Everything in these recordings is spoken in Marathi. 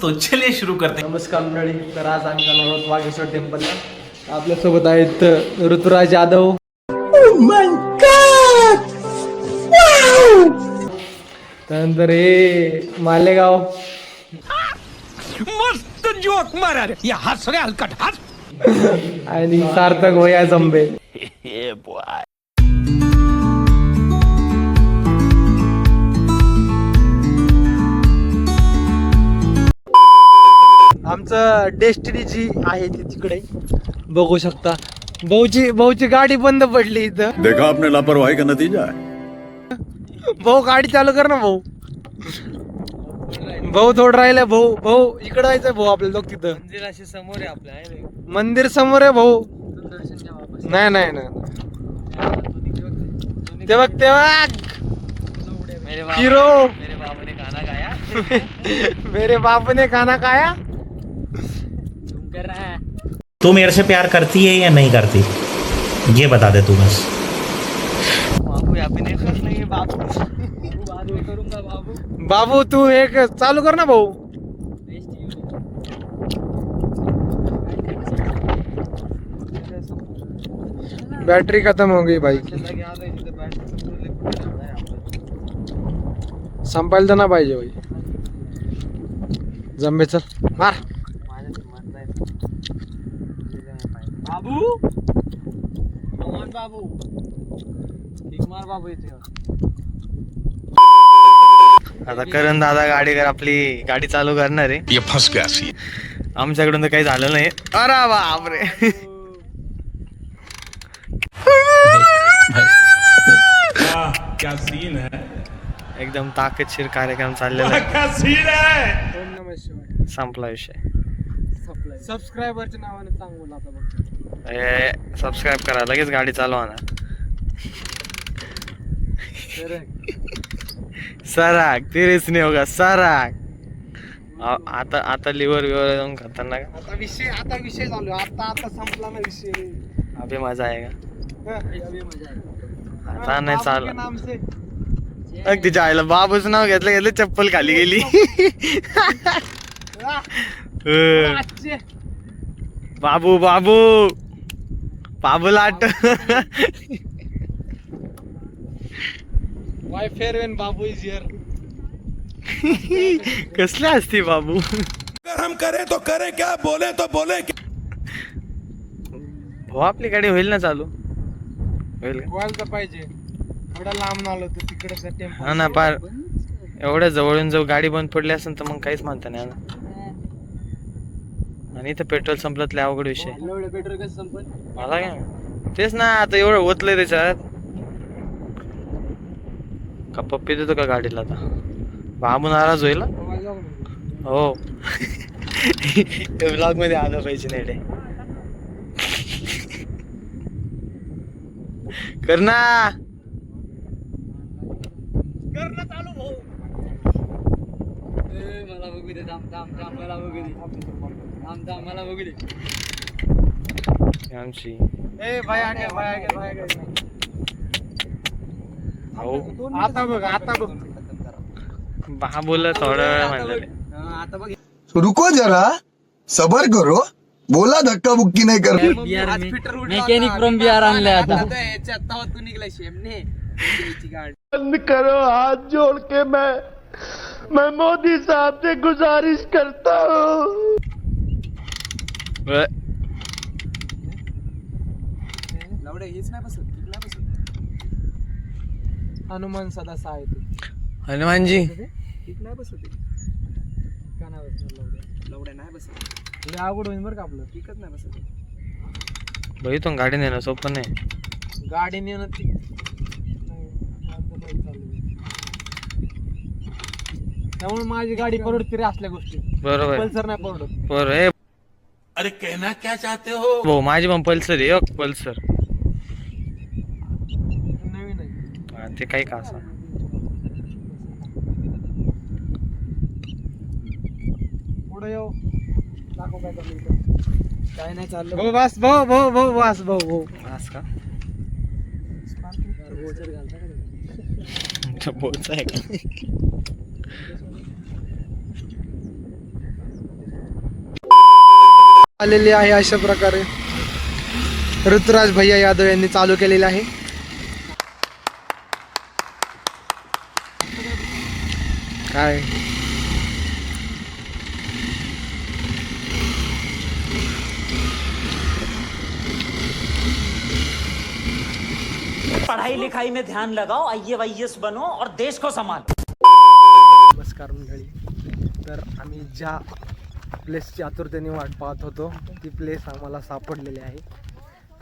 तो चलिए शुरू करते हैं। नमस्कार मंडळी, तर आज आम्ही जाणार आहोत वागेश्वर टेम्पलला. आपल्यासोबत आहेत ऋतुराज यादव, त्यानंतर हे मालेगाव, मस्त जोक मारा रे या हस रे हलकट हस आणि सार्थक होया जंबे. आमचं डेस्टिनी जी आहे ती तिकडे बघू शकता. भाऊची गाडी बंद पडली इथं. देखा आपने लापरवाही का नतीजा है. भाऊ गाडी चालू कर ना भाऊ. भाऊ थोडं राहिलं. भाऊ इकडे जायचंय भाऊ आपल्याला. लोक तिथं मंदिराशी समोर आहे आपल्या. मंदिर समोर आहे भाऊ. नाही नाही नाही ते बघ हिरो. मेरे बाबा ने खाना खाया. मेरे बाप ने खाना खाया. तुम कर रहा है. तू मेरे से प्यार करती है या नहीं करती, ये बता दे तू बस. बाबू यहाँ पे नेटवर्क नहीं है. बाबू बाद में करूंगा. बाबू बाबू तू एक चालू कर ना भाऊ. बैटरी खत्म हो गई भाई. संपायला तर ना पाहिजे भाई. जंबे चल मार. बाबू बाबू ठीक मार बाबू इथे. आता करण दादा गाडीवर आपली गाडी चालू करणार आहे. ये फंस गया सी. आमच्याकडून तर काही झालं नाही. अरे बापरे. क्या सीन है. एकदम ताकदशीर कार्यक्रम चाललेला आहे. क्या सीन है. ओम नमः शिवाय. संपला विषय. सबस्क्रायबरच्या नावाने सांग बोला आता बघ. सबस्क्राईब करा. लगेच गाडी चालवा ना. सराग तेरेच नाही होगा. सराग आता लिव्हर विवर जाऊन खतरनाक. आता विषय चालू आहे. आता संपला ना विषय. अभि मजा आहे का. आता नाही चाल. नाम से तिच्या आईला बाबूचं नाव घेतलं चप्पल खाली गेली. अच्छे. बाबू बाबू बाबूलाट. Why fear when Babu is here. कसले असते बाबू. अगर हम करें तो करें क्या, बोले तो बोले क्या. भाऊ आपली गाडी होईल ना चालू. होईल का? व्हायला तर पाहिजे. थोडा लांब आलो तर तिकडे टेम्पो. हा ना पार एवढ्या जवळून जर गाडी बंद पडली असेल तर मग काहीच म्हणता नाही ना. आणि इथं पेट्रोल संपलं लय अवघड विषय. पेट्रोल कसं संपल. मला काय तेच ना. आता एवढं ओतलंय त्याच्यात. का पप्पी देतो का गाडीला आता. बाबू नाराज होईल. हो. ब्लॉग मध्ये आलं पाहिजे नाही रे. कर ना चालू भाऊ. मला बघू दे. थांब मला बघू दे. थांब मला बघू दे. आमची ए भाई आगे. हो. आता बघ. बा बोलला थोडा वेळ म्हणलं. आता बघ. रुको जरा सबर करो. बोला धक्का बुक्की नहीं कर. मेकॅनिक फ्रॉम बिहार आणले आता. आता तू निघला शेमने. बंद करो हाथ जोड़ के मैं मोदी साहब से गुजारिश करता हूँ. लवडे हेच नाही बसत. हनुमान सदा सहाय ते. हनुमानजी ठीक नाही बसत. का नाही बसत लवडे नाही बसत. थोडी अवघड होईल बरं का आपलं. ठीकच नाही बसत. भाई तो गाडी नेणं सोपं नाही. गाडी नेणं ती त्यामुळे माझी गाडी परवडती रे असल्या गोष्टी. बरोबर पल्सर नाही परवडत. बरोबर. अरे कहना क्या चाहते हो. भाऊ माझी पण पल्सर आहे. एक पल्सर नवीन आहे ते काही का असं. पुढे येऊ दाखव काय काय नाही चाललं. भाऊ बस. भाऊ बस का. बोलचा आहे का. आलेली आहे अशा प्रकारे ऋतुराज भैया यादव यांनी चालू केलेले आहे. काय पढ़ाई लिखाई में ध्यान लगाओ, IAS बनो और देश को संभालो. नमस्कार मंडळी. तर आम्ही ज्या प्लेसची आतुरतेने वाट पाहत होतो ती प्लेस आम्हाला सापडलेली आहे.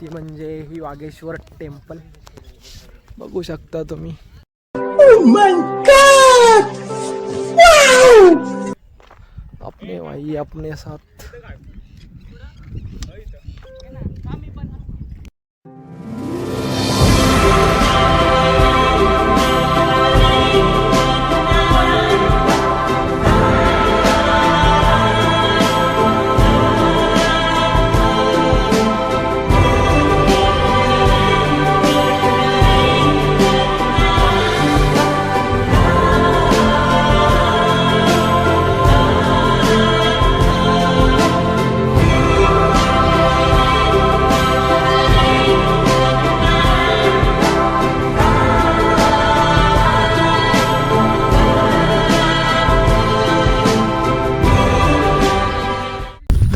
ती म्हणजे ही वागेश्वर टेम्पल. बघू शकता तुम्ही. अपने भाई अपने साथ.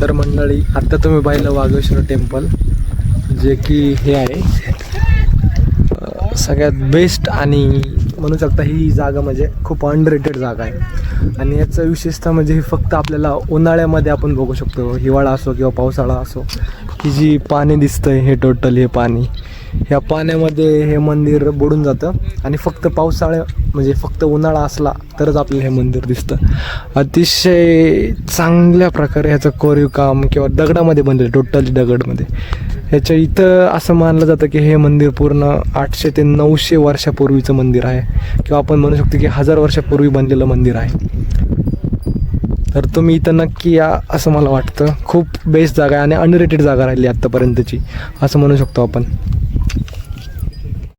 तर मंडळी आता तुम्ही पाहिलं वागेश्वर टेम्पल, जे की हे आहे सगळ्यात बेस्ट आणि म्हणू शकता ही जागा म्हणजे खूप अंडररेटेड जागा आहे. आणि याचं विशेषतः म्हणजे हे फक्त आपल्याला उन्हाळ्यामध्ये आपण बघू शकतो. हिवाळा असो किंवा पावसाळा असो, ही जी पाणी दिसतंय हे टोटल हे पाणी, ह्या पाण्यामध्ये हे मंदिर बुडून जातं. आणि फक्त पावसाळ्या म्हणजे फक्त उन्हाळा असला तरच आपल्याला हे मंदिर दिसतं. अतिशय चांगल्या प्रकारे ह्याचं कोरीव काम किंवा दगडामध्ये बनलेलं, टोटली दगडमध्ये. ह्याच्या इथं असं मानलं जातं की हे मंदिर पूर्ण 800 ते 900 वर्षापूर्वीचं मंदिर आहे, किंवा आपण म्हणू शकतो की 1000 वर्षापूर्वी बनलेलं मंदिर आहे. तर तुम्ही इथं नक्की या असं मला वाटतं. खूप बेस्ट जागा आहे आणि अंडररेटेड जागा राहिली आत्तापर्यंतची असं म्हणू शकतो आपण.